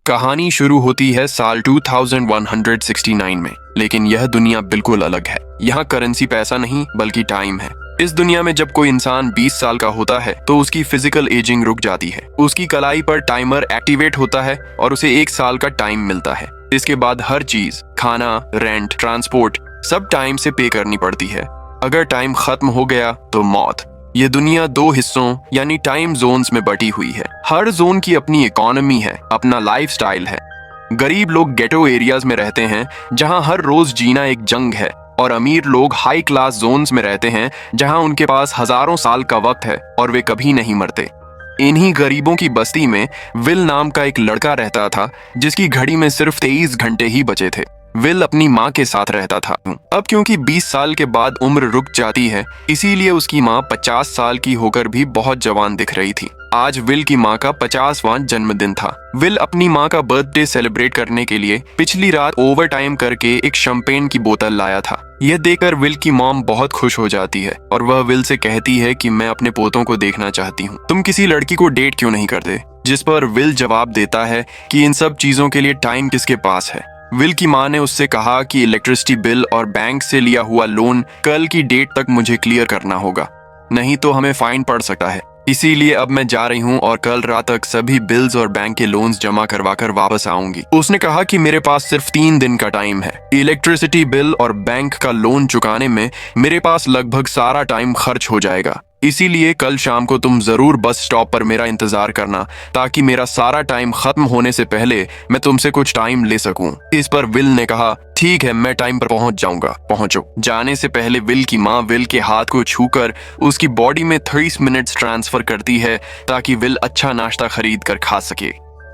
कहानी शुरू होती है साल 2169 में, लेकिन यह दुनिया बिल्कुल अलग है। यहाँ करेंसी पैसा नहीं बल्कि टाइम है। इस दुनिया में जब कोई इंसान 20 साल का होता है तो उसकी फिजिकल एजिंग रुक जाती है। उसकी कलाई पर टाइमर एक्टिवेट होता है और उसे 1 साल का टाइम मिलता है। इसके बाद हर चीज, खाना, रेंट, ट्रांसपोर्ट, सब टाइम से पे करनी पड़ती है। अगर टाइम खत्म हो गया तो मौत। ये दुनिया 2 हिस्सों यानी टाइम जोन्स में बटी हुई है। हर जोन की अपनी इकोनॉमी है, अपना लाइफस्टाइल है। गरीब लोग गेटो एरियाज में रहते हैं जहां हर रोज जीना एक जंग है, और अमीर लोग हाई क्लास जोन्स में रहते हैं जहां उनके पास हजारों साल का वक्त है और वे कभी नहीं मरते। इन्हीं गरीबों की बस्ती में विल नाम का एक लड़का रहता था जिसकी घड़ी में सिर्फ 23 घंटे ही बचे थे। विल अपनी माँ के साथ रहता था। अब क्योंकि 20 साल के बाद उम्र रुक जाती है, इसीलिए उसकी माँ 50 साल की होकर भी बहुत जवान दिख रही थी। आज विल की माँ का 50वां जन्मदिन था। विल अपनी माँ का बर्थडे सेलिब्रेट करने के लिए पिछली रात ओवर टाइम करके एक शैंपेन की बोतल लाया था। यह देखकर विल की मॉम बहुत खुश हो जाती है और वह विल से कहती है कि मैं अपने पोतों को देखना चाहती हूँ, तुम किसी लड़की को डेट क्यों नहीं करते? जिस पर विल जवाब देता है कि इन सब चीजों के लिए टाइम किसके पास है। विल की माँ ने उससे कहा कि इलेक्ट्रिसिटी बिल और बैंक से लिया हुआ लोन कल की डेट तक मुझे क्लियर करना होगा, नहीं तो हमें फाइन पड़ सकता है। इसीलिए अब मैं जा रही हूँ और कल रात तक सभी बिल्स और बैंक के लोन्स जमा करवाकर वापस आऊंगी। उसने कहा कि मेरे पास सिर्फ 3 दिन का टाइम है। इलेक्ट्रिसिटी बिल और बैंक का लोन चुकाने में मेरे पास लगभग सारा टाइम खर्च हो जाएगा। इसीलिए कल शाम को तुम जरूर बस स्टॉप पर मेरा इंतजार करना, ताकि मेरा सारा टाइम खत्म होने से पहले मैं तुमसे कुछ टाइम ले सकूं। इस पर विल ने कहा, ठीक है, मैं टाइम पर पहुंच जाऊंगा, पहुंचो। जाने से पहले विल की माँ विल के हाथ को छूकर उसकी बॉडी में 30 मिनट्स ट्रांसफर करती है ताकि विल अच्छा नाश्ता खरीद कर खा सके।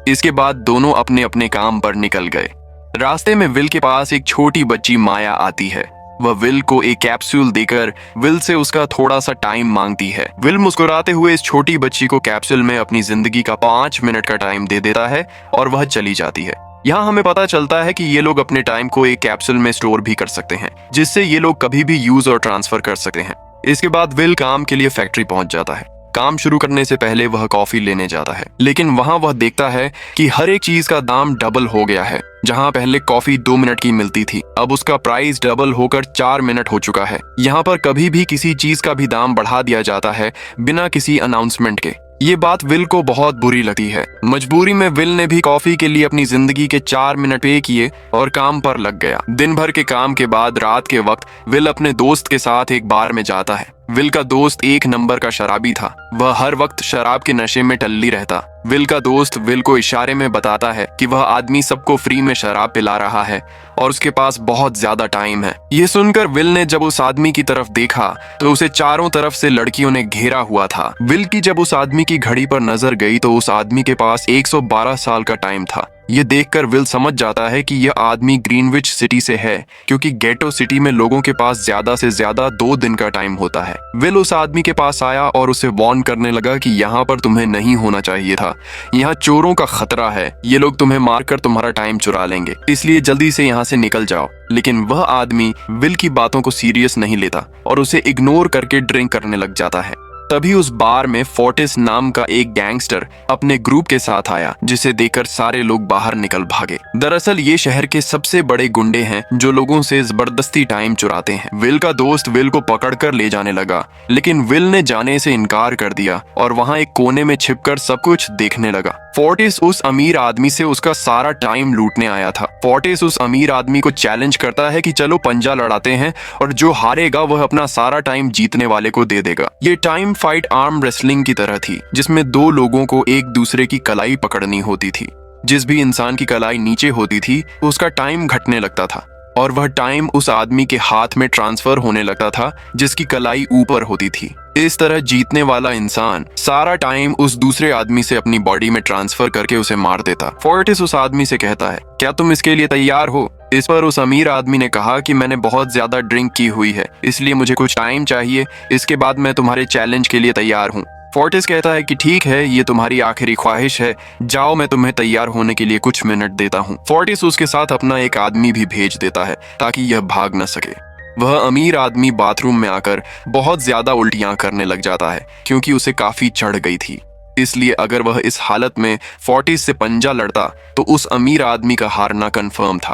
इसके बाद दोनों अपने अपने काम पर निकल गए। रास्ते में विल के पास एक छोटी बच्ची माया आती है। वह विल को एक कैप्सूल देकर विल से उसका थोड़ा सा टाइम मांगती है। विल मुस्कुराते हुए इस छोटी बच्ची को कैप्सूल में अपनी जिंदगी का 5 मिनट का टाइम दे देता है और वह चली जाती है। यहाँ हमें पता चलता है कि ये लोग अपने टाइम को एक कैप्सूल में स्टोर भी कर सकते हैं, जिससे ये लोग कभी भी यूज और ट्रांसफर कर सकते हैं। इसके बाद विल काम के लिए फैक्ट्री पहुंच जाता है। काम शुरू करने से पहले वह कॉफी लेने जाता है, लेकिन वहां वह देखता है कि हर एक चीज का दाम डबल हो गया है। जहां पहले कॉफी 2 मिनट की मिलती थी, अब उसका प्राइस डबल होकर 4 मिनट हो चुका है। यहाँ पर कभी भी किसी चीज का भी दाम बढ़ा दिया जाता है बिना किसी अनाउंसमेंट के। ये बात विल को बहुत बुरी लगती है। मजबूरी में विल ने भी कॉफी के लिए अपनी जिंदगी के 4 मिनट पे किए और काम पर लग गया। दिन भर के काम के बाद रात के वक्त विल अपने दोस्त के साथ एक बार में जाता है। विल का दोस्त 1 नंबर का शराबी था। वह हर वक्त शराब के नशे में टल्ली रहता। विल का दोस्त विल को इशारे में बताता है कि वह आदमी सबको फ्री में शराब पिला रहा है और उसके पास बहुत ज्यादा टाइम है। ये सुनकर विल ने जब उस आदमी की तरफ देखा तो उसे चारों तरफ से लड़कियों ने घेरा हुआ था। विल की जब उस आदमी की घड़ी पर नजर गई तो उस आदमी के पास 112 साल का टाइम था। ये देखकर विल समझ जाता है कि यह आदमी ग्रीनविच सिटी से है, क्योंकि गेटो सिटी में लोगों के पास ज्यादा से ज्यादा 2 दिन का टाइम होता है। विल उस आदमी के पास आया और उसे वार्न करने लगा कि यहाँ पर तुम्हें नहीं होना चाहिए था। यहाँ चोरों का खतरा है, ये लोग तुम्हें मारकर तुम्हारा टाइम चुरा लेंगे, इसलिए जल्दी से यहाँ से निकल जाओ। लेकिन वह आदमी विल की बातों को सीरियस नहीं लेता और उसे इग्नोर करके ड्रिंक करने लग जाता है। तभी उस बार में फोर्टिस नाम का एक गैंगस्टर अपने ग्रुप के साथ आया, जिसे देखकर सारे लोग बाहर निकल भागे। दरअसल ये शहर के सबसे बड़े गुंडे हैं जो लोगों से जबरदस्ती टाइम चुराते हैं। विल का दोस्त विल को पकड़कर ले जाने लगा, लेकिन विल ने जाने से इनकार कर दिया और वहां एक कोने में छिपकर सब कुछ देखने लगा। फोर्टिस उस अमीर आदमी से उसका सारा टाइम लूटने आया था। फोर्टिस उस अमीर आदमी को चैलेंज करता है कि चलो पंजा लड़ाते हैं और जो हारेगा वह अपना सारा टाइम जीतने वाले को दे देगा। ये टाइम फाइट आर्म रेसलिंग की तरह थी, जिसमें 2 लोगों को एक दूसरे की कलाई पकड़नी होती थी। जिस भी इंसान की कलाई नीचे होती थी उसका टाइम घटने लगता था और वह टाइम उस आदमी के हाथ में ट्रांसफर होने लगता था जिसकी कलाई ऊपर होती थी। इस तरह जीतने वाला इंसान सारा टाइम उस दूसरे आदमी से अपनी बॉडी में ट्रांसफर करके उसे मार देता। फोर्टिस उस आदमी से कहता है, क्या तुम इसके लिए तैयार हो? इस पर उस अमीर आदमी ने कहा कि मैंने बहुत ज्यादा ड्रिंक की हुई है, इसलिए मुझे कुछ टाइम चाहिए, इसके बाद मैं तुम्हारे चैलेंज के लिए तैयार हूँ। फोर्टिस कहता है कि ठीक है, ये तुम्हारी आखिरी ख्वाहिश है, जाओ, मैं तुम्हें तैयार होने के लिए कुछ मिनट देता हूँ। फोर्टिस उसके साथ अपना एक आदमी भी भेज देता है ताकि यह भाग न सके। वह अमीर आदमी बाथरूम में आकर बहुत ज्यादा उल्टियां करने लग जाता है क्योंकि उसे काफी चढ़ गई थी। इसलिए अगर वह इस हालत में 40 से पंजा लड़ता तो उस अमीर आदमी का हारना कंफर्म था।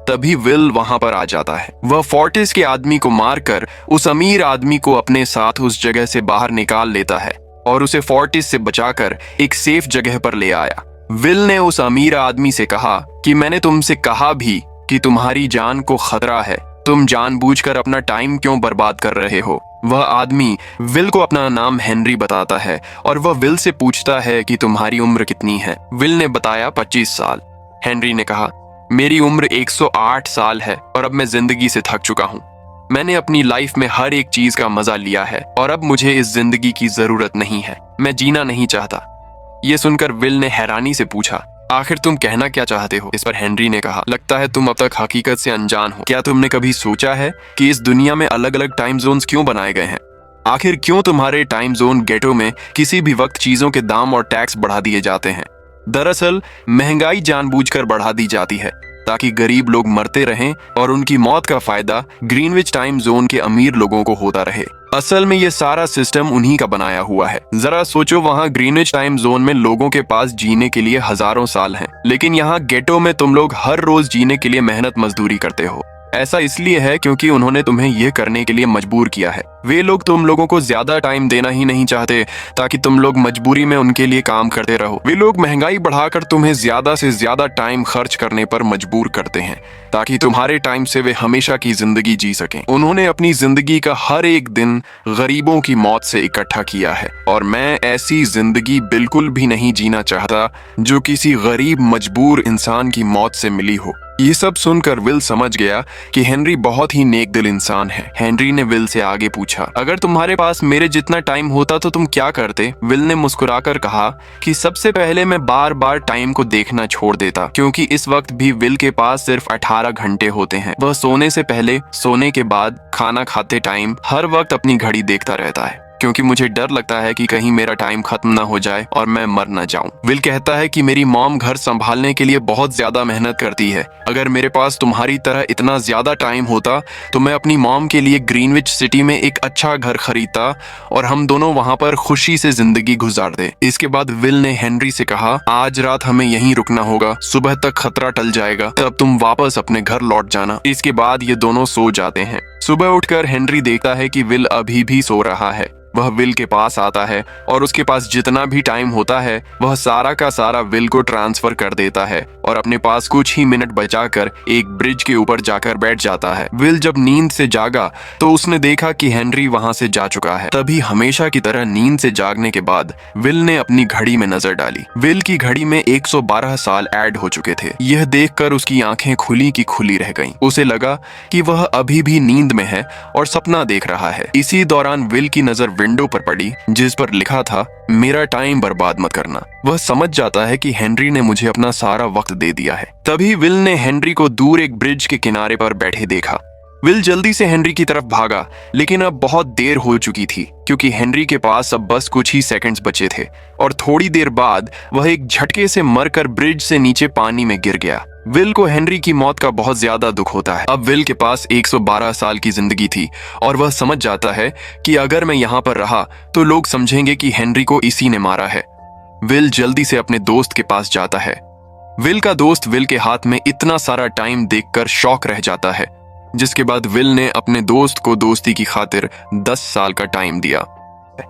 तभी विल वहां पर आ जाता है। वह 40 के आदमी को मारकर उस अमीर आदमी को अपने साथ उस जगह से बाहर निकाल लेता है और उसे 40 से बचाकर एक सेफ जगह पर ले आया। विल ने उस अमीर आदमी से कहा कि मैंने तुमसे कहा भी कि तुम्हारी जान को खतरा है, तुम जानबूझकर अपना टाइम क्यों बर्बाद कर रहे हो। वह आदमी विल को अपना नाम हेनरी बताता है और वह विल से पूछता है कि तुम्हारी उम्र कितनी है। विल ने बताया 25 साल। हेनरी ने कहा मेरी उम्र 108 साल है और अब मैं जिंदगी से थक चुका हूँ। मैंने अपनी लाइफ में हर एक चीज का मजा लिया है और अब मुझे इस जिंदगी की जरूरत नहीं है, मैं जीना नहीं चाहता। ये सुनकर विल ने हैरानी से पूछा आखिर तुम कहना क्या चाहते हो। इस पर हेनरी ने कहा लगता है तुम अब तक हकीकत से अनजान हो। क्या तुमने कभी सोचा है कि इस दुनिया में अलग अलग टाइम जोन्स क्यों बनाए गए हैं? आखिर क्यों तुम्हारे टाइम जोन गेटो में किसी भी वक्त चीजों के दाम और टैक्स बढ़ा दिए जाते हैं? दरअसल महंगाई जानबूझकर बढ़ा दी जाती है ताकि गरीब लोग मरते रहें और उनकी मौत का फायदा ग्रीनविच टाइम जोन के अमीर लोगों को होता रहे। असल में ये सारा सिस्टम उन्हीं का बनाया हुआ है। जरा सोचो, वहाँ ग्रीनविच टाइम जोन में लोगों के पास जीने के लिए हजारों साल हैं, लेकिन यहाँ गेटो में तुम लोग हर रोज जीने के लिए मेहनत मजदूरी करते हो। ऐसा इसलिए है क्योंकि उन्होंने तुम्हें यह करने के लिए मजबूर किया है। वे लोग तुम लोगों को ज्यादा टाइम देना ही नहीं चाहते ताकि तुम लोग मजबूरी में उनके लिए काम करते रहो। वे लोग महंगाई बढ़ाकर तुम्हें ज्यादा से ज्यादा टाइम खर्च करने पर मजबूर करते हैं ताकि तुम्हारे टाइम से वे हमेशा की जिंदगी जी सकें। उन्होंने अपनी जिंदगी का हर एक दिन गरीबों की मौत से इकट्ठा किया है और मैं ऐसी जिंदगी बिल्कुल भी नहीं जीना चाहता जो किसी गरीब मजबूर इंसान की मौत से मिली हो। ये सब सुनकर विल समझ गया कि हेनरी बहुत ही नेक दिल इंसान है। हेनरी ने विल से आगे पूछा अगर तुम्हारे पास मेरे जितना टाइम होता तो तुम क्या करते? विल ने मुस्कुराकर कहा कि सबसे पहले मैं बार बार टाइम को देखना छोड़ देता, क्योंकि इस वक्त भी विल के पास सिर्फ 18 घंटे होते हैं। वह सोने से पहले, सोने के बाद, खाना खाते टाइम हर वक्त अपनी घड़ी देखता रहता है क्योंकि मुझे डर लगता है कि कहीं मेरा टाइम खत्म ना हो जाए और मैं मर ना जाऊं। विल कहता है कि मेरी मॉम घर संभालने के लिए बहुत ज्यादा मेहनत करती है। अगर मेरे पास तुम्हारी तरह इतना ज्यादा टाइम होता तो मैं अपनी मॉम के लिए ग्रीनविच सिटी में एक अच्छा घर खरीदता और हम दोनों वहां पर खुशी से जिंदगी गुजारते। इसके बाद विल ने हेनरी से कहा आज रात हमें यहीं रुकना होगा, सुबह तक खतरा टल जाएगा, तब तुम वापस अपने घर लौट जाना। इसके बाद ये दोनों सो जाते हैं। सुबह उठकर हेनरी देखता है कि विल अभी भी सो रहा है। वह विल के पास आता है और उसके पास जितना भी टाइम होता है वह सारा का सारा विल को ट्रांसफर कर देता है और अपने पास कुछ ही मिनट बचाकर एक ब्रिज के ऊपर जाकर बैठ जाता है। विल जब नींद से जागा तो उसने देखा कि हेनरी वहां से जा चुका है। तभी हमेशा की तरह नींद से जागने के बाद विल ने अपनी घड़ी में नजर डाली। विल की घड़ी में 112 साल ऐड हो चुके थे। यह देखकर उसकी आंखें खुली की खुली रह गईं। उसे लगा कि वह अभी भी नींद में है और सपना देख रहा है। इसी दौरान विल की नजर विंडो पर पड़ी जिस पर लिखा था मेरा टाइम बर्बाद मत करना। वह समझ जाता है कि हेनरी ने मुझे अपना सारा वक्त दे दिया है। तभी विल ने हेनरी को दूर एक ब्रिज के किनारे पर बैठे देखा। विल जल्दी से हेनरी की तरफ भागा, लेकिन अब बहुत देर हो चुकी थी क्योंकि हेनरी के पास अब बस कुछ ही सेकंड्स बचे थे और थोड़ी देर बाद वह एक झटके से मरकर ब्रिज से नीचे पानी में गिर गया। विल को हेनरी की मौत का बहुत ज्यादा दुख होता है। अब विल के पास 112 साल की जिंदगी थी और वह समझ जाता है कि अगर मैं यहाँ पर रहा तो लोग समझेंगे कि हेनरी को इसी ने मारा है। विल जल्दी से अपने दोस्त के पास जाता है। विल का दोस्त विल के हाथ में इतना सारा टाइम देखकर शॉक रह जाता है, जिसके बाद विल ने अपने दोस्त को दोस्ती की खातिर 10 साल का टाइम दिया।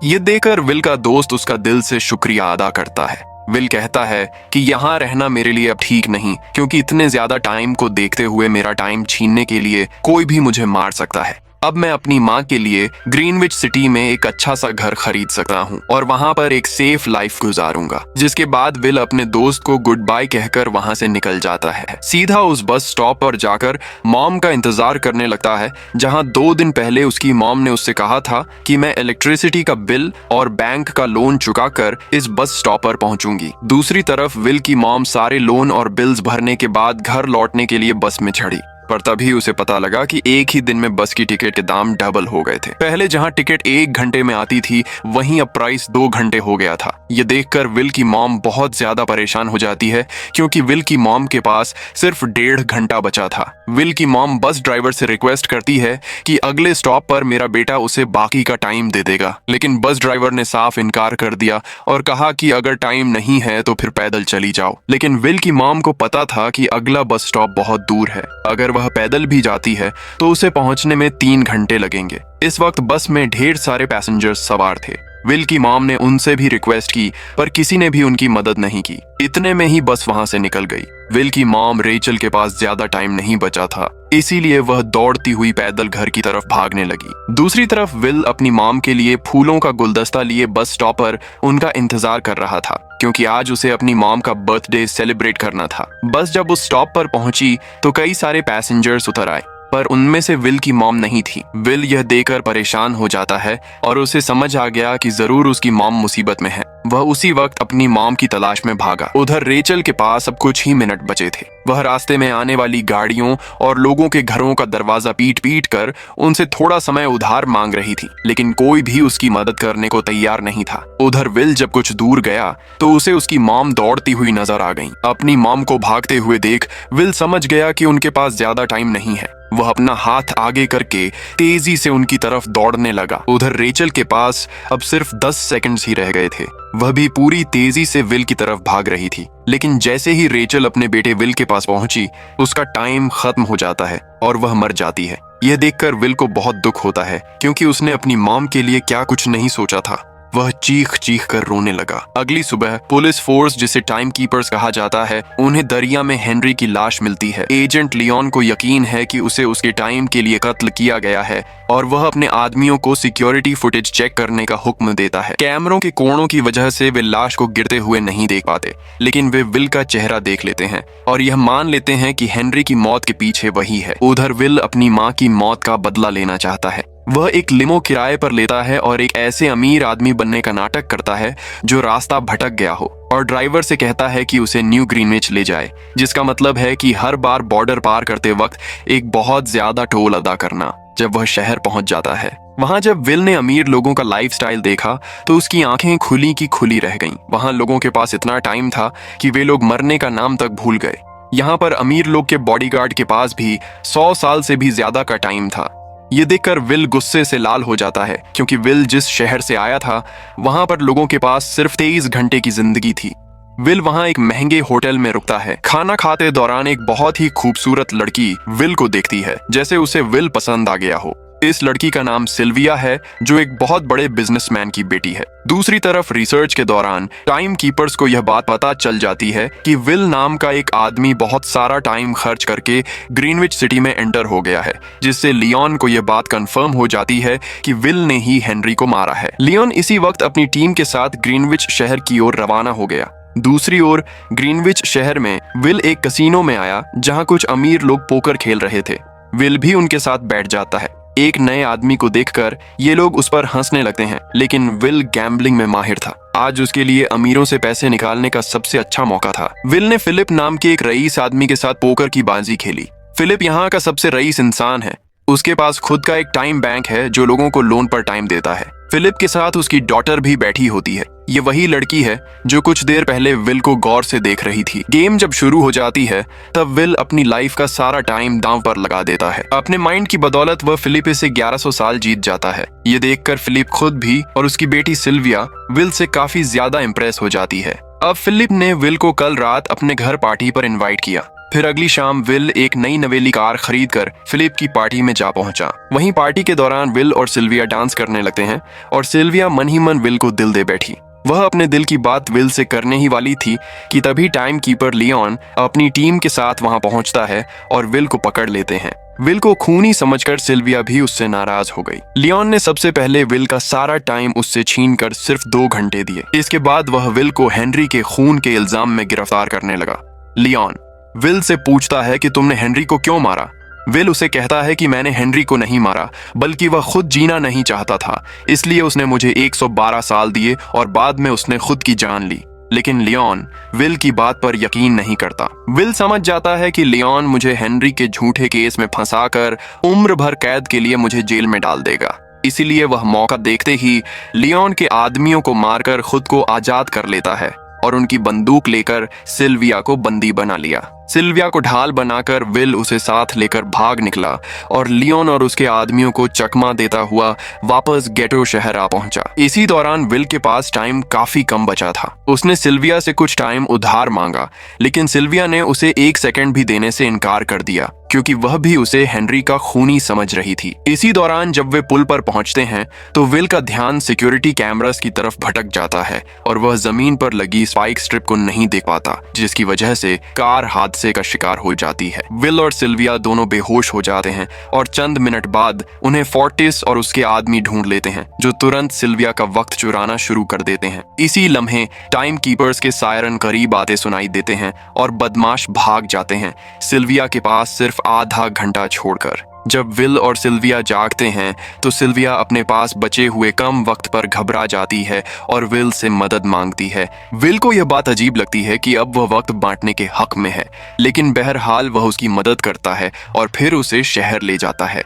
ये देखकर विल का दोस्त उसका दिल से शुक्रिया अदा करता है। विल कहता है कि यहाँ रहना मेरे लिए अब ठीक नहीं, क्योंकि इतने ज्यादा टाइम को देखते हुए मेरा टाइम छीनने के लिए कोई भी मुझे मार सकता है। अब मैं अपनी माँ के लिए ग्रीनविच सिटी में एक अच्छा सा घर खरीद सकता हूँ और वहाँ पर एक सेफ लाइफ गुजारूंगा। जिसके बाद विल अपने दोस्त को गुड बाय कहकर वहाँ से निकल जाता है। सीधा उस बस स्टॉप पर जाकर मॉम का इंतजार करने लगता है, जहाँ 2 दिन पहले उसकी मॉम ने उससे कहा था कि मैं इलेक्ट्रिसिटी का बिल और बैंक का लोन चुकाकर इस बस स्टॉप पर पहुंचूंगी। दूसरी तरफ विल की मॉम सारे लोन और बिल्स भरने के बाद घर लौटने के लिए बस में चढ़ी। पर तभी उसे पता लगा कि एक ही दिन में बस की टिकट के दाम डबल हो गए थे। पहले जहां टिकट 1 घंटे में आती थी, वहीं अब प्राइस 2 घंटे हो गया था। ये देखकर विल की मॉम बहुत ज्यादा परेशान हो जाती है, क्योंकि विल की मॉम के पास सिर्फ 1.5 घंटा बचा था। विल की मॉम बस ड्राइवर से रिक्वेस्ट करती है कि अगले स्टॉप पर मेरा बेटा उसे बाकी का टाइम दे देगा, लेकिन बस ड्राइवर ने साफ इनकार कर दिया और कहा कि अगर टाइम नहीं है तो फिर पैदल चली जाओ। लेकिन विल की मॉम को पता था कि अगला बस स्टॉप बहुत दूर है। अगर वह पैदल भी जाती है तो उसे पहुंचने में 3 घंटे लगेंगे। इस वक्त बस में ढेर सारे पैसेंजर्स सवार थे। विल की मॉम ने उनसे भी रिक्वेस्ट की, पर किसी ने भी उनकी मदद नहीं की। इतने में ही बस वहां से निकल गई। विल की मॉम रेचल के पास ज्यादा टाइम नहीं बचा था, इसीलिए वह दौड़ती हुई पैदल घर की तरफ भागने लगी। दूसरी तरफ विल अपनी मॉम के लिए फूलों का गुलदस्ता लिए बस स्टॉप पर उनका इंतजार कर रहा था, क्योंकि आज उसे अपनी मॉम का बर्थडे सेलिब्रेट करना था। बस जब उस स्टॉप पर पहुंची तो कई सारे पैसेंजर्स उतर आए, पर उनमें से विल की मॉम नहीं थी। विल यह देखकर परेशान हो जाता है और उसे समझ आ गया कि जरूर उसकी मॉम मुसीबत में है। वह उसी वक्त अपनी मॉम की तलाश में भागा। उधर रेचल के पास अब कुछ ही मिनट बचे थे। वह रास्ते में आने वाली गाड़ियों और लोगों के घरों का दरवाजा पीट पीट कर उनसे थोड़ा समय उधार मांग रही थी, लेकिन कोई भी उसकी मदद करने को तैयार नहीं था। उधर विल जब कुछ दूर गया तो उसे उसकी मॉम दौड़ती हुई नजर आ गई। अपनी मॉम को भागते हुए देख विल समझ गया कि उनके पास ज्यादा टाइम नहीं है। वह अपना हाथ आगे करके तेजी से उनकी तरफ दौड़ने लगा। उधर रेचल के पास अब सिर्फ 10 सेकंड्स ही रह गए थे। वह भी पूरी तेजी से विल की तरफ भाग रही थी, लेकिन जैसे ही रेचल अपने बेटे विल के पास पहुंची, उसका टाइम खत्म हो जाता है और वह मर जाती है। यह देखकर विल को बहुत दुख होता है, क्योंकि उसने अपनी मॉम के लिए क्या कुछ नहीं सोचा था। वह चीख चीख कर रोने लगा। अगली सुबह पुलिस फोर्स, जिसे टाइम कीपर्स कहा जाता है, उन्हें दरिया में हेनरी की लाश मिलती है। एजेंट लियोन को यकीन है कि उसे उसके टाइम के लिए कत्ल किया गया है और वह अपने आदमियों को सिक्योरिटी फुटेज चेक करने का हुक्म देता है। कैमरों के कोणों की वजह से वे लाश को गिरते हुए नहीं देख पाते, लेकिन वे विल का चेहरा देख लेते हैं और यह मान लेते हैं कि हेनरी की मौत के पीछे वही है। उधर विल अपनी माँ की मौत का बदला लेना चाहता है। वह एक लिमो किराए पर लेता है और एक ऐसे अमीर आदमी बनने का नाटक करता है जो रास्ता भटक गया हो, और ड्राइवर से कहता है कि उसे न्यू ग्रीनविच ले जाए, जिसका मतलब है कि हर बार बॉर्डर पार करते वक्त एक बहुत ज्यादा टोल अदा करना। जब वह शहर पहुंच जाता है, वहां जब विल ने अमीर लोगों का लाइफस्टाइल देखा तो उसकी आंखें खुली की खुली रह गईं। वहां लोगों के पास इतना टाइम था कि वे लोग मरने का नाम तक भूल गए। यहाँ पर अमीर लोग के बॉडीगार्ड के पास भी 100 साल से भी ज्यादा का टाइम था। ये देखकर विल गुस्से से लाल हो जाता है, क्योंकि विल जिस शहर से आया था वहां पर लोगों के पास सिर्फ 23 घंटे की जिंदगी थी। विल वहां एक महंगे होटल में रुकता है। खाना खाते दौरान एक बहुत ही खूबसूरत लड़की विल को देखती है, जैसे उसे विल पसंद आ गया हो। इस लड़की का नाम सिल्विया है, जो एक बहुत बड़े बिजनेसमैन की बेटी है। दूसरी तरफ रिसर्च के दौरान टाइम कीपर्स को यह बात पता चल जाती है कि विल नाम का एक आदमी बहुत सारा टाइम खर्च करके ग्रीनविच सिटी में एंटर हो गया है, जिससे लियोन को यह बात कंफर्म हो जाती है कि विल ने ही हेनरी को मारा है। लियोन इसी वक्त अपनी टीम के साथ ग्रीनविच शहर की ओर रवाना हो गया। दूसरी ओर ग्रीनविच शहर में विल एक कैसीनो में आया, जहां कुछ अमीर लोग पोकर खेल रहे थे। विल भी उनके साथ बैठ जाता है। एक नए आदमी को देखकर ये लोग उस पर हंसने लगते हैं, लेकिन विल गैम्बलिंग में माहिर था। आज उसके लिए अमीरों से पैसे निकालने का सबसे अच्छा मौका था। विल ने फिलिप नाम के एक रईस आदमी के साथ पोकर की बाजी खेली। फिलिप यहाँ का सबसे रईस इंसान है। उसके पास खुद का एक टाइम बैंक है जो लोगों को लोन पर टाइम देता है। फिलिप के साथ उसकी डॉटर भी बैठी होती है। ये वही लड़की है जो कुछ देर पहले विल को गौर से देख रही थी। गेम जब शुरू हो जाती है तब विल अपनी लाइफ का सारा टाइम दांव पर लगा देता है। अपने माइंड की बदौलत वह फिलिप से 1100 साल जीत जाता है। ये देखकर फिलिप खुद भी और उसकी बेटी सिल्विया विल से काफी ज्यादा इम्प्रेस हो जाती है। अब फिलिप ने विल को कल रात अपने घर पार्टी पर इन्वाइट किया। फिर अगली शाम विल एक नई नवेली कार खरीदकर फिलिप की पार्टी में जा पहुंचा। वहीं पार्टी के दौरान विल और सिल्विया डांस करने लगते हैं और सिल्विया मन ही मन विल को दिल दे बैठी। वह अपने दिल की बात विल से करने ही वाली थी कि तभी टाइम कीपर लियोन अपनी टीम के साथ वहां पहुंचता है और विल को पकड़ लेते हैं। विल को खूनी समझकर सिल्विया भी उससे नाराज हो गई। लियोन ने सबसे पहले विल का सारा टाइम उससे छीनकर सिर्फ 2 घंटे दिए। इसके बाद वह विल को हेनरी के खून के इल्जाम में गिरफ्तार करने लगा। लियोन विल से पूछता है कि तुमने हेनरी को क्यों मारा। विल उसे कहता है कि मैंने हेनरी को नहीं मारा, बल्कि वह खुद जीना नहीं चाहता था, इसलिए उसने मुझे 112 साल दिए और बाद में उसने खुद की जान ली। लेकिन लियोन विल की बात पर यकीन नहीं करता। विल समझ जाता है कि लियोन मुझे हेनरी के झूठे केस में फंसाकर उम्र भर कैद के लिए मुझे जेल में डाल देगा। इसीलिए वह मौका देखते ही लियोन के आदमियों को मारकर खुद को आजाद कर लेता है और उनकी बंदूक लेकर सिल्विया को बंदी बना लिया। सिल्विया को ढाल बनाकर विल उसे साथ लेकर भाग निकला और लियोन और उसके आदमियों को चकमा देता हुआ वापस गेटो शहर आ पहुंचा। इसी दौरान विल के पास टाइम काफी कम बचा था। उसने सिल्विया से कुछ टाइम उधार मांगा, लेकिन सिल्विया ने उसे 1 सेकंड भी देने से इनकार कर दिया, क्योंकि वह भी उसे हेनरी का खूनी समझ रही थी। इसी दौरान जब वे पुल पर पहुंचते हैं तो विल का ध्यान सिक्योरिटी कैमरास की तरफ भटक जाता है और वह जमीन पर लगी स्पाइक स्ट्रिप को नहीं देख पाता, जिसकी वजह से कार हादसे का शिकार हो जाती है। विल और सिल्विया दोनों बेहोश हो जाते हैं और चंद मिनट बाद उन्हें फोर्टिस और उसके आदमी ढूंढ लेते हैं, जो तुरंत सिल्विया का वक्त चुराना शुरू कर देते हैं। इसी लम्हे टाइम कीपर्स के सायरन करीब आते सुनाई देते हैं और बदमाश भाग जाते हैं, सिल्विया के पास सिर्फ आधा घंटा छोड़कर। जब विल और सिल्विया जागते हैं तो सिल्विया अपने पास बचे हुए कम वक्त पर घबरा जाती है और विल से मदद मांगती है। विल को यह बात अजीब लगती है कि अब वह वक्त बांटने के हक में है, लेकिन बहरहाल वह उसकी मदद करता है और फिर उसे शहर ले जाता है।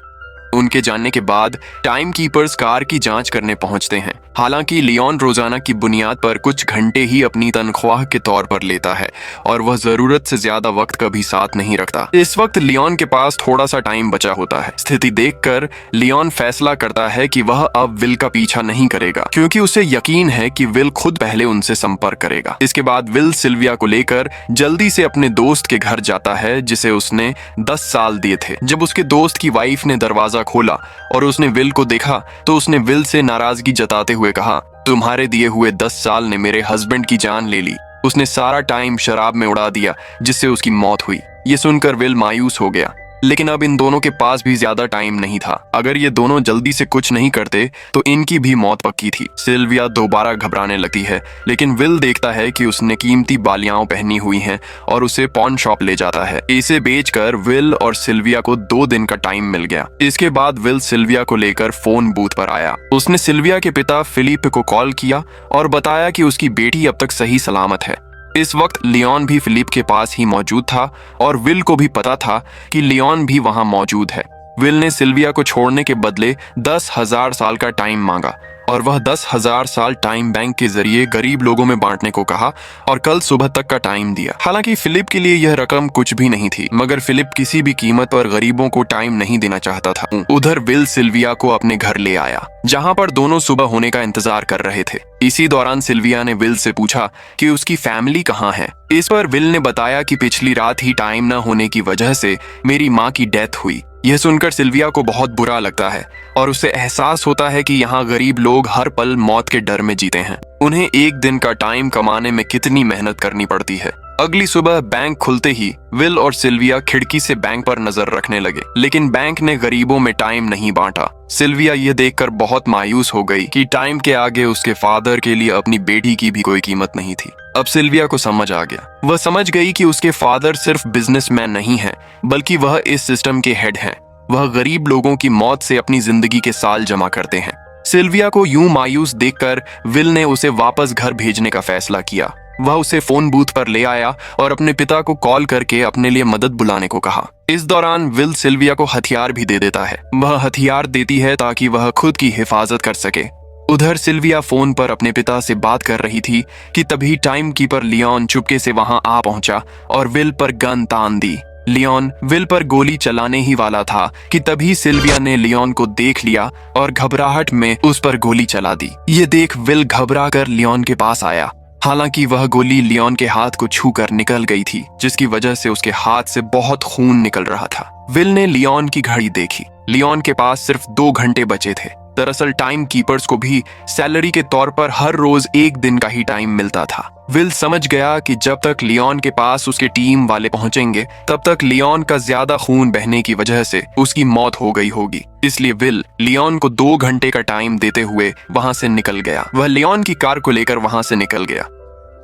उनके जानने के बाद टाइम कीपर्स कार की जांच करने पहुंचते हैं। हालांकि लियोन रोजाना की बुनियाद पर कुछ घंटे ही अपनी तनख्वाह के तौर पर लेता है और वह जरूरत से ज्यादा वक्त कभी साथ नहीं रखता। इस वक्त लियोन के पास थोड़ा सा टाइम बचा होता है। स्थिति देखकर लियोन फैसला करता है कि वह अब विल का पीछा नहीं करेगा, क्योंकि उसे यकीन है कि विल खुद पहले उनसे संपर्क करेगा। इसके बाद विल सिल्विया को लेकर जल्दी से अपने दोस्त के घर जाता है, जिसे उसने 10 साल दिए थे। जब उसके दोस्त की वाइफ ने दरवाजा खोला और उसने विल को देखा तो उसने विल से नाराजगी जताते हुए कहा, तुम्हारे दिए हुए 10 साल ने मेरे हस्बैंड की जान ले ली। उसने सारा टाइम शराब में उड़ा दिया, जिससे उसकी मौत हुई। ये सुनकर विल मायूस हो गया, लेकिन अब इन दोनों के पास भी ज्यादा टाइम नहीं था। अगर ये दोनों जल्दी से कुछ नहीं करते तो इनकी भी मौत पक्की थी। सिल्विया दोबारा घबराने लगती है, लेकिन विल देखता है कि उसने कीमती बालियां पहनी हुई हैं और उसे पॉन शॉप ले जाता है। इसे बेचकर विल और सिल्विया को 2 दिन का टाइम मिल गया। इसके बाद विल सिल्विया को लेकर फोन बूथ पर आया। उसने सिल्विया के पिता फिलिप को कॉल किया और बताया कि उसकी बेटी अब तक सही सलामत है। इस वक्त लियोन भी फिलिप के पास ही मौजूद था और विल को भी पता था कि लियोन भी वहां मौजूद है। विल ने सिल्विया को छोड़ने के बदले 10,000 साल का टाइम मांगा और वह 10,000 साल टाइम बैंक के जरिए गरीब लोगों में बांटने को कहा और कल सुबह तक का टाइम दिया। हालांकि फिलिप के लिए यह रकम कुछ भी नहीं थी, मगर फिलिप किसी भी कीमत पर गरीबों को टाइम नहीं देना चाहता था। उधर विल सिल्विया को अपने घर ले आया, जहां पर दोनों सुबह होने का इंतजार कर रहे थे। इसी दौरान सिल्विया ने विल से पूछा कि उसकी फैमिली कहाँ है। इस पर विल ने बताया कि पिछली रात ही टाइम न होने की वजह से मेरी माँ की डेथ हुई। यह सुनकर सिल्विया को बहुत बुरा लगता है और उसे एहसास होता है कि यहाँ गरीब लोग हर पल मौत के डर में जीते हैं। उन्हें एक दिन का टाइम कमाने में कितनी मेहनत करनी पड़ती है। अगली सुबह बैंक खुलते ही विल और सिल्विया खिड़की से बैंक पर नजर रखने लगे, लेकिन बैंक ने गरीबों में टाइम नहीं बांटा। सिल्विया ये देखकर बहुत मायूस हो गई कि टाइम के आगे उसके फादर के लिए अपनी बेटी की भी कोई कीमत नहीं थी। अब सिल्विया को समझ आ गया। वह समझ गई कि उसके फादर सिर्फ बिजनेसमैन नहीं है, बल्कि वह इस सिस्टम के हेड हैं। वह गरीब लोगों की मौत से अपनी जिंदगी के साल जमा करते हैं। सिल्विया को यूं मायूस देखकर विल ने उसे वापस घर भेजने का फैसला किया। वह उसे फोन बूथ पर ले आया और अपने पिता को कॉल करके अपने लिए मदद बुलाने को कहा। इस दौरान विल सिल्विया को हथियार भी दे देता है। वह हथियार देती है ताकि वह खुद की हिफाजत कर सके। उधर सिल्विया फोन पर अपने पिता से बात कर रही थी कि तभी टाइम कीपर लियोन चुपके से वहां आ पहुंचा और विल पर गन तान दी। लियोन विल पर गोली चलाने ही वाला था कि तभी सिल्विया ने लियोन को देख लिया और घबराहट में उस पर गोली चला दी। ये देख विल घबरा कर लियोन के पास आया। हालांकि वह गोली लियोन के हाथ को छूकर निकल गई थी, जिसकी वजह से उसके हाथ से बहुत खून निकल रहा था। विल ने लियोन की घड़ी देखी। लियोन के पास सिर्फ 2 घंटे बचे थे। दरअसल टाइम कीपर्स को भी सैलरी के तौर पर हर रोज 1 दिन का ही टाइम मिलता था। विल समझ गया कि जब तक लियोन के पास उसके टीम वाले पहुंचेंगे तब तक लियोन का ज्यादा खून बहने की वजह से उसकी मौत हो गई होगी। इसलिए विल लियोन को 2 घंटे का टाइम देते हुए वहां से निकल गया। वह लियोन की कार को लेकर वहां से निकल गया।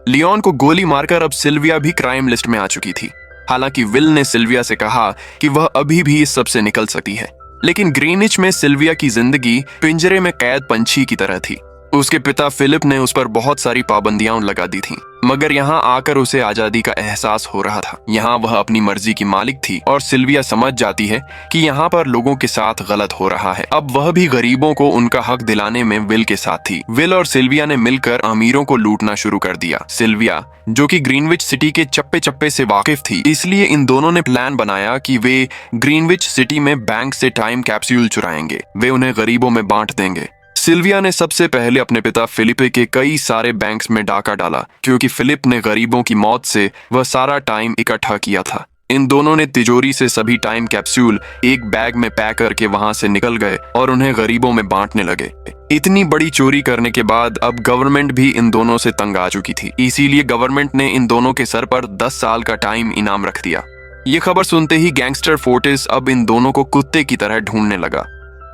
लियोन को गोली मारकर अब सिल्विया भी क्राइम लिस्ट में आ चुकी थी। हालांकि विल ने सिल्विया से कहा कि वह अभी भी इस सब से निकल सकती है, लेकिन ग्रीनिच में सिल्विया की जिंदगी पिंजरे में कैद पंछी की तरह थी। उसके पिता फिलिप ने उस पर बहुत सारी पाबंदियां लगा दी थीं, मगर यहाँ आकर उसे आजादी का एहसास हो रहा था। यहाँ वह अपनी मर्जी की मालिक थी और सिल्विया समझ जाती है कि यहाँ पर लोगों के साथ गलत हो रहा है। अब वह भी गरीबों को उनका हक दिलाने में विल के साथ थी। विल और सिल्विया ने मिलकर अमीरों को लूटना शुरू कर दिया। सिल्विया, जो कि ग्रीनविच सिटी के चप्पे चप्पे से वाकिफ थी, इसलिए इन दोनों ने प्लान बनाया कि वे ग्रीनविच सिटी में बैंक से टाइम कैप्सूल चुराएंगे। वे उन्हें गरीबों में बांट देंगे। सिल्विया ने सबसे पहले अपने पिता फिलिपे के कई सारे बैंक्स में डाका डाला, क्योंकि फिलिप ने गरीबों की मौत से वह सारा टाइम इकट्ठा किया था। इन दोनों ने तिजोरी से सभी टाइम कैप्सूल एक बैग में पैक करके वहां से निकल गए और उन्हें गरीबों में बांटने लगे। इतनी बड़ी चोरी करने के बाद अब गवर्नमेंट भी इन दोनों से तंग आ चुकी थी, इसीलिए गवर्नमेंट ने इन दोनों के सर पर 10 साल का टाइम इनाम रख दिया। ये खबर सुनते ही गैंगस्टर फोर्टिस अब इन दोनों को कुत्ते की तरह ढूंढने लगा।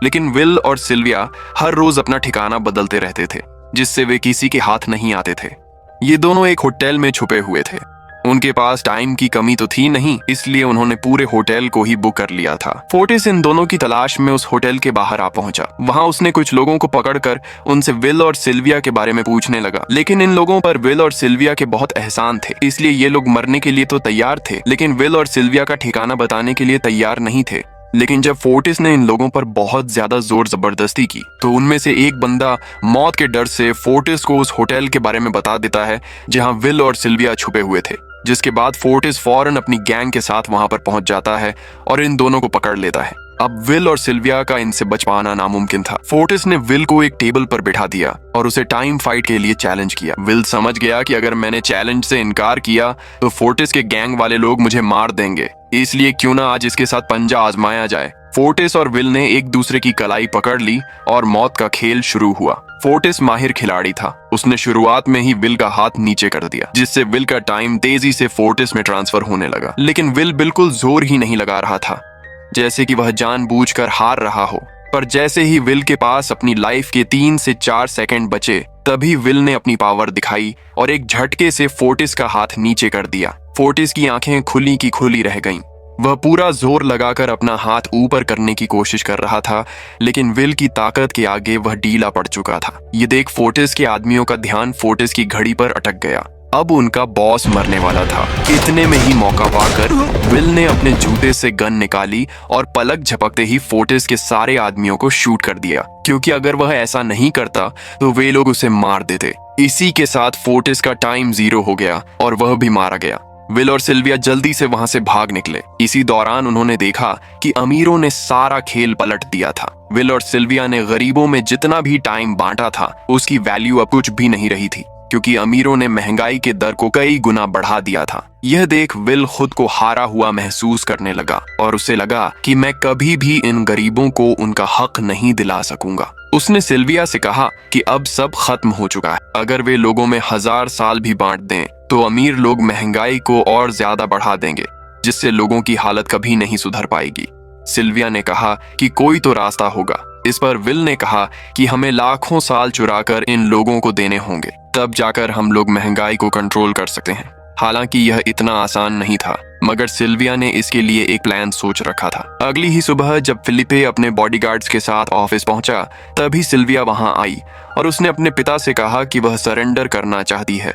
लेकिन विल और सिल्विया हर रोज अपना ठिकाना बदलते रहते थे, जिससे वे किसी के हाथ नहीं आते थे। ये दोनों एक होटल में छुपे हुए थे। उनके पास टाइम की कमी तो थी नहीं, इसलिए उन्होंने पूरे होटल को ही बुक कर लिया था। फोर्टिस इन दोनों की तलाश में उस होटल के बाहर आ पहुंचा। वहां उसने कुछ लोगों को पकड़कर उनसे विल और सिल्विया के बारे में पूछने लगा, लेकिन इन लोगों पर विल और सिल्विया के बहुत एहसान थे, इसलिए ये लोग मरने के लिए तो तैयार थे, लेकिन विल और सिल्विया का ठिकाना बताने के लिए तैयार नहीं थे। लेकिन जब फोर्टिस ने इन लोगों पर बहुत ज्यादा जोर जबरदस्ती की, तो उनमें से एक बंदा मौत के डर से फोर्टिस को उस होटल के बारे में बता देता है जहां विल और सिल्विया छुपे हुए थे। जिसके बाद फोर्टिस फौरन अपनी गैंग के साथ वहां पर पहुंच जाता है और इन दोनों को पकड़ लेता है। अब विल और सिल्विया का इनसे बच पाना नामुमकिन था। फोर्टिस ने विल को एक टेबल पर बिठा दिया और उसे टाइम फाइट के लिए चैलेंज किया। विल समझ गया कि अगर मैंने चैलेंज से इनकार किया तो फोर्टिस के गैंग वाले लोग मुझे मार देंगे, इसलिए क्यों ना आज इसके साथ पंजा आजमाया जाए। फोर्टिस और विल ने एक दूसरे की कलाई पकड़ ली और मौत का खेल शुरू हुआ। फोर्टिस माहिर खिलाड़ी था। उसने शुरुआत में ही विल का हाथ नीचे कर दिया, जिससे विल का टाइम तेजी से फोर्टिस में ट्रांसफर होने लगा। लेकिन विल बिल्कुल जोर ही नहीं लगा रहा था, जैसे कि वह जानबूझकर हार रहा हो। पर जैसे ही विल के पास अपनी लाइफ के 3 से 4 सेकंड बचे, तभी विल ने अपनी पावर दिखाई और एक झटके से फोर्टिस का हाथ नीचे कर दिया। फोर्टिस की आंखें खुली की खुली रह गईं। वह पूरा जोर लगाकर अपना हाथ ऊपर करने की कोशिश कर रहा था, लेकिन विल की ताकत के आगे वह ढीला पड़ चुका था। ये देख फोर्टिस के आदमियों का ध्यान फोर्टिस की घड़ी पर अटक गया। अब उनका बॉस मरने वाला था। इतने में ही मौका पाकर विल ने अपने जूते से गन निकाली और पलक झपकते ही फोर्टिस के सारे आदमियों को शूट कर दिया, क्योंकि अगर वह ऐसा नहीं करता तो वे लोग उसे मार देते। इसी के साथ फोर्टिस का टाइम 0 हो गया और वह भी मारा गया। विल और सिल्विया जल्दी से वहां से भाग निकले। इसी दौरान उन्होंने देखा कि अमीरों ने सारा खेल पलट दिया था। विल और सिल्विया ने गरीबों में जितना भी टाइम बांटा था, उसकी वैल्यू अब कुछ भी नहीं रही थी, क्योंकि अमीरों ने महंगाई के दर को कई गुना बढ़ा दिया था। यह देख विल खुद को हारा हुआ महसूस करने लगा और उसे लगा कि मैं कभी भी इन गरीबों को उनका हक नहीं दिला सकूंगा। उसने सिल्विया से कहा कि अब सब खत्म हो चुका है। अगर वे लोगों में 1000 साल भी बांट दें तो अमीर लोग महंगाई को और ज्यादा बढ़ा देंगे, जिससे लोगों की हालत कभी नहीं सुधर पाएगी। सिल्विया ने कहा कि कोई तो रास्ता होगा। इस पर विल ने कहा कि हमें लाखों साल चुराकर इन लोगों को देने होंगे, तब जाकर हम लोग महंगाई को कंट्रोल कर सकते हैं। हालांकि यह इतना आसान नहीं था, मगर सिल्विया ने इसके लिए एक प्लान सोच रखा था। अगली ही सुबह जब फिलिपे अपने बॉडीगार्ड्स के साथ ऑफिस पहुंचा, तभी सिल्विया वहां आई और उसने अपने पिता से कहा कि वह सरेंडर करना चाहती है।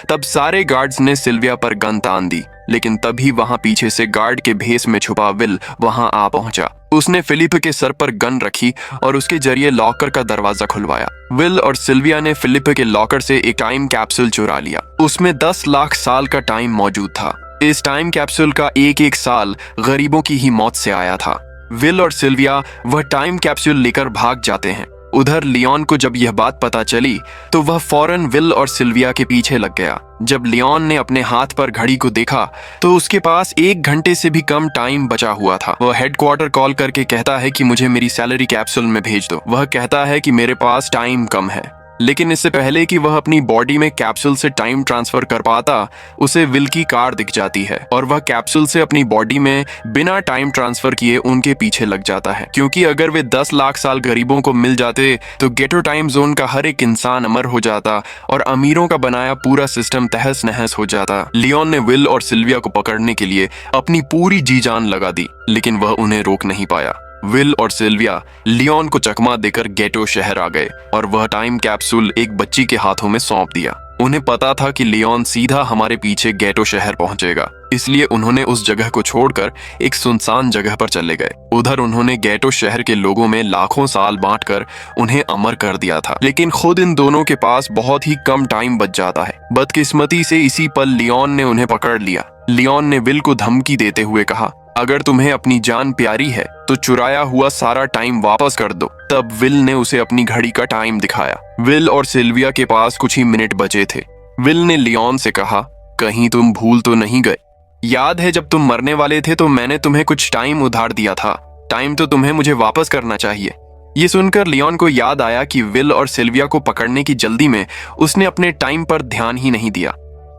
तब सारे गार्ड्स ने सिल्विया पर गन तान दी, लेकिन तभी वहां पीछे से गार्ड के भेस में छुपा विल वहां आ पहुंचा। उसने फिलिप के सर पर गन रखी और उसके जरिए लॉकर का दरवाजा खुलवाया। विल और सिल्विया ने फिलिप के लॉकर से एक टाइम कैप्सूल चुरा लिया। उसमें 10 लाख साल का टाइम मौजूद था। इस टाइम कैप्सूल का एक एक साल गरीबों की ही मौत से आया था। विल और सिल्विया वह टाइम कैप्सूल लेकर भाग जाते हैं। उधर लियोन को जब यह बात पता चली तो वह फौरन विल और सिल्विया के पीछे लग गया। जब लियोन ने अपने हाथ पर घड़ी को देखा तो उसके पास 1 घंटे से भी कम टाइम बचा हुआ था। वह हेडक्वार्टर कॉल करके कहता है कि मुझे मेरी सैलरी कैप्सूल में भेज दो। वह कहता है कि मेरे पास टाइम कम है, लेकिन इससे पहले कि वह अपनी बॉडी में कैप्सूल से टाइम ट्रांसफर कर पाता, उसे विल की कार दिख जाती है और वह कैप्सूल से अपनी बॉडी में बिना टाइम ट्रांसफर किए उनके पीछे लग जाता है, क्योंकि अगर वे 10 लाख साल गरीबों को मिल जाते तो गेटो टाइम जोन का हर एक इंसान अमर हो जाता और अमीरों का बनाया पूरा सिस्टम तहस नहस हो जाता। लियोन ने विल और सिल्विया को पकड़ने के लिए अपनी पूरी जी जान लगा दी, लेकिन वह उन्हें रोक नहीं पाया। विल और सिल्विया लियोन को चकमा देकर गेटो शहर आ गए और वह टाइम कैप्सूल एक बच्ची के हाथों में सौंप दिया। उन्हें पता था कि लियोन सीधा हमारे पीछे गेटो शहर पहुंचेगा, इसलिए उन्होंने उस जगह को छोड़कर एक सुनसान जगह पर चले गए। उधर उन्होंने गेटो शहर के लोगों में लाखों साल बांटकर उन्हें अमर कर दिया था, लेकिन खुद इन दोनों के पास बहुत ही कम टाइम बच जाता है। बदकिस्मती से इसी पल लियोन ने उन्हें पकड़ लिया। लियोन ने विल को धमकी देते हुए कहा, अगर तुम्हें अपनी जान प्यारी है तो चुराया हुआ सारा टाइम वापस कर दो। तब विल ने उसे अपनी घड़ी का टाइम दिखाया। विल और सिल्विया के पास कुछ ही मिनट बचे थे। विल ने लियोन से कहा, कहीं तुम भूल तो नहीं गए? याद है जब तुम मरने वाले थे तो मैंने तुम्हें कुछ टाइम उधार दिया था। टाइम तो तुम्हें मुझे वापस करना चाहिए। ये सुनकर लियोन को याद आया कि विल और सिल्विया को पकड़ने की जल्दी में उसने अपने टाइम पर ध्यान ही नहीं दिया।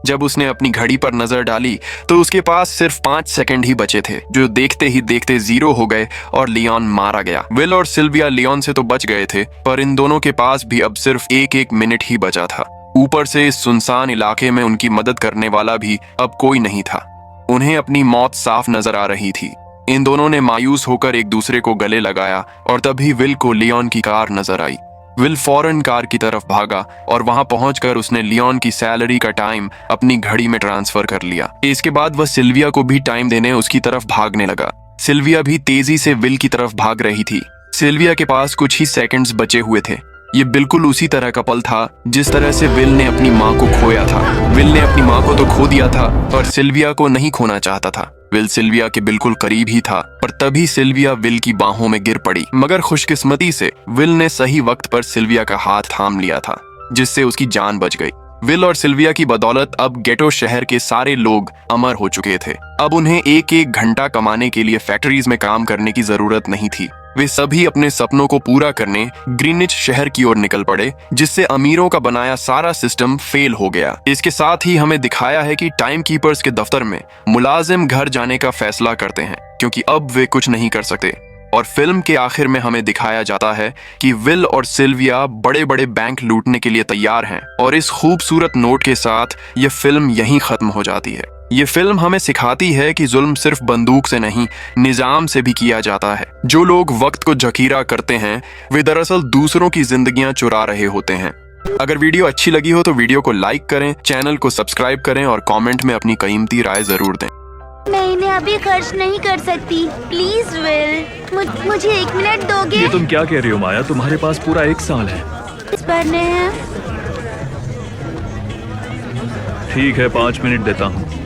जब उसने अपनी घड़ी पर नजर डाली तो उसके पास सिर्फ 5 सेकंड ही बचे थे, जो देखते ही देखते 0 हो गए और लियोन मारा गया। विल और सिल्विया लियोन से तो बच गए थे, पर इन दोनों के पास भी अब सिर्फ एक मिनट ही बचा था। ऊपर से इस सुनसान इलाके में उनकी मदद करने वाला भी अब कोई नहीं था। उन्हें अपनी मौत साफ नजर आ रही थी। इन दोनों ने मायूस होकर एक दूसरे को गले लगाया और तभी विल को लियोन की कार नजर आई। विल फौरन कार की तरफ भागा और वहां पहुंचकर उसने लियोन की सैलरी का टाइम अपनी घड़ी में ट्रांसफर कर लिया। इसके बाद वह सिल्विया को भी टाइम देने उसकी तरफ भागने लगा। सिल्विया भी तेजी से विल की तरफ भाग रही थी। सिल्विया के पास कुछ ही सेकंड्स बचे हुए थे। ये बिल्कुल उसी तरह का पल था जिस तरह से विल ने अपनी माँ को खोया था। विल ने अपनी माँ को तो खो दिया था, पर सिल्विया को नहीं खोना चाहता था। विल सिल्विया के बिल्कुल करीब ही था, पर तभी सिल्विया विल की बाहों में गिर पड़ी। मगर खुशकिस्मती से विल ने सही वक्त पर सिल्विया का हाथ थाम लिया था, जिससे उसकी जान बच गई। विल और सिल्विया की बदौलत अब गेटो शहर के सारे लोग अमर हो चुके थे। अब उन्हें एक घंटा कमाने के लिए फैक्ट्रीज में काम करने की जरूरत नहीं थी। वे सभी अपने सपनों को पूरा करने ग्रीनिच शहर की ओर निकल पड़े, जिससे अमीरों का बनाया सारा सिस्टम फेल हो गया। इसके साथ ही हमें दिखाया है कि टाइम कीपर्स के दफ्तर में मुलाजिम घर जाने का फैसला करते हैं, क्योंकि अब वे कुछ नहीं कर सकते। और फिल्म के आखिर में हमें दिखाया जाता है कि विल और सिल्विया बड़े बड़े बैंक लूटने के लिए तैयार हैं। और इस खूबसूरत नोट के साथ ये फिल्म यहीं खत्म हो जाती है। ये फिल्म हमें सिखाती है कि जुल्म सिर्फ बंदूक से नहीं, निजाम से भी किया जाता है। जो लोग वक्त को जखीरा करते हैं वे दरअसल दूसरों की जिंदगियां चुरा रहे होते हैं। अगर वीडियो अच्छी लगी हो तो वीडियो को लाइक करें, चैनल को सब्सक्राइब करें और कमेंट में अपनी कीमती राय जरूर दें। मैं इन्हें अभी खर्च नहीं कर सकती। प्लीज विल, मुझे 1 मिनट दोगे? ये तुम क्या कह रही हो माया? तुम्हारे पास पूरा 1 साल है। इस भरने हैं। ठीक है, 5 मिनट देता हूँ।